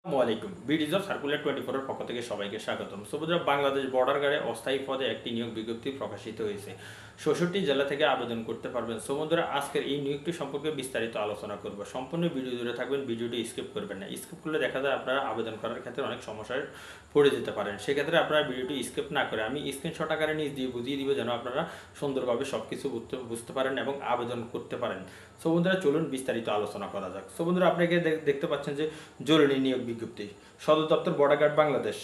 আসসালামু আলাইকুম। বিডিজ of circular 24 এর পক্ষ থেকে সবাইকে স্বাগতম। বন্ধুরা, বাংলাদেশ বর্ডার গার্ডে অস্থায়ী পদে একটি নিয়োগ বিজ্ঞপ্তি প্রকাশিত হয়েছে। ৬৬ জেলা থেকে আবেদন করতে পারবেন। বন্ধুরা, আজকের এই নিয়োগটি সম্পর্কে বিস্তারিত আলোচনা করব। সম্পূর্ণ ভিডিও জুড়ে থাকবেন, ভিডিওটি স্কিপ করবেন না। স্কিপ করলে দেখা যায় আপনারা আবেদন করার ক্ষেত্রে অনেক সমস্যায় পড়ে যেতে পারেন। সেক্ষেত্রে আপনারা ভিডিওটি স্কিপ না করে আমি স্ক্রিনশট আকারে নিজ দিয়ে বুঝিয়ে দিব, যেন আপনারা সুন্দরভাবে সবকিছু বুঝতে পারেন এবং আবেদন করতে পারেন। বন্ধুরা, চলুন বিস্তারিত আলোচনা করা যাক। বন্ধুরা, আপনাকে দেখতে পাচ্ছেন যে জরুরি নিয়োগ বিজ্ঞপ্তি, সদর দপ্তর বর্ডার গার্ড বাংলাদেশ,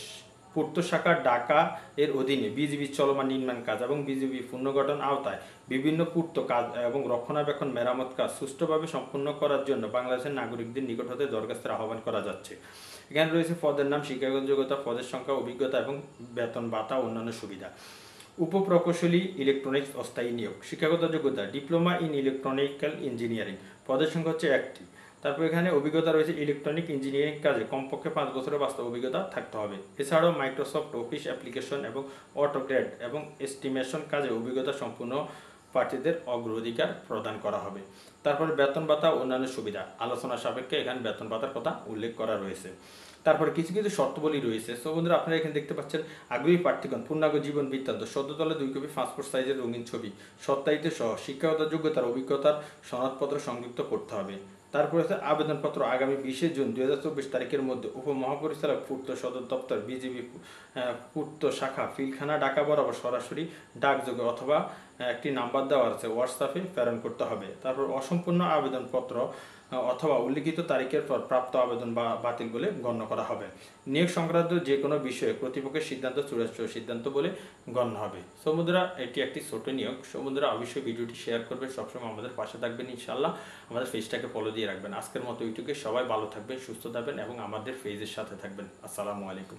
পূর্ত শাখা ঢাকা এর অধীনে বিজিবি চলমান নির্মাণ কাজ এবং বিজিবি পুনর্গঠন আওতায় বিভিন্ন পূর্ত কাজ এবং রক্ষণাবেক্ষণ মেরামত কাজ সুষ্ঠুভাবে সম্পন্ন করার জন্য বাংলাদেশের নাগরিকদের নিকট হতে দরখাস্তের আহ্বান করা যাচ্ছে। এখানে রয়েছে পদের নাম, শিক্ষাগত যোগ্যতা, পদের সংখ্যা, অভিজ্ঞতা এবং বেতন ভাতা অন্যান্য সুবিধা। উপপ্রকৌশলী ইলেকট্রনিক্স অস্থায়ী নিয়োগ। শিক্ষাগত যোগ্যতা ডিপ্লোমা ইন ইলেকট্রনিক্যাল ইঞ্জিনিয়ারিং, পদের সংখ্যা হচ্ছে একটি। তারপর এখানে অভিজ্ঞতা রয়েছে ইলেকট্রনিক ইঞ্জিনিয়ারিং কাজে কমপক্ষে 5 বছরের বাস্তব অভিজ্ঞতা থাকতে হবে। এছাড়াও মাইক্রোসফট অফিস অ্যাপ্লিকেশন এবং অটোক্যাড এবং এস্টিমেশন কাজে অভিজ্ঞতা সম্পূর্ণ প্রার্থীদের অগ্রাধিকার প্রদান করা হবে। তারপরে বেতন ভাতা অন্যান্য সুবিধা আলোচনা সাপেক্ষে এখানে বেতন ভাতার কথা উল্লেখ করা রয়েছে। তারপরে কিছু কিছু শর্তাবলী রয়েছে। বন্ধুরা, আপনারা এখানে দেখতে পাচ্ছেন আগ্রহী প্রার্থীগণ পূর্ণাঙ্গ জীবন বৃত্তান্ত, সদ্যতলে 2 কপি পাসপোর্ট সাইজের রঙিন ছবি সত্যায়িত সহ শিক্ষাগত যোগ্যতার অভিজ্ঞতার সনদপত্র সংযুক্ত করতে হবে। তারপরে হচ্ছে আবেদনপত্র আগামী 20 জুন 2024 তারিখের মধ্যে উপমহাপরিচালক পূর্ত সদর দপ্তর বিজিবি পূর্ত শাখা ফিলখানা ঢাকা বরাবর সরাসরি ডাকযোগে অথবা একটি নাম্বার দেওয়া আছে হোয়াটসঅ্যাপে প্রেরণ করতে হবে। তারপর অসম্পূর্ণ আবেদনপত্র অথবা উল্লিখিত তারিখের পর প্রাপ্ত আবেদন বা বাতিল বলে গণ্য করা হবে। নিয়োগ সংক্রান্ত যে কোনো বিষয়ে কর্তৃপক্ষের সিদ্ধান্ত চূড়ান্ত সিদ্ধান্ত বলে গণ্য হবে। বন্ধুরা, এটি একটি ছোট নিয়োগ। বন্ধুরা, অবশ্যই ভিডিওটি শেয়ার করবেন, সবসময় আমাদের পাশে থাকবেন। ইনশাআল্লাহ আমাদের পেজটাকে ফলো দিয়ে রাখবেন। আজকের মতো ইউটিউবে সবাই ভালো থাকবেন, সুস্থ থাকবেন এবং আমাদের পেজের সাথে থাকবেন। আসসালামু আলাইকুম।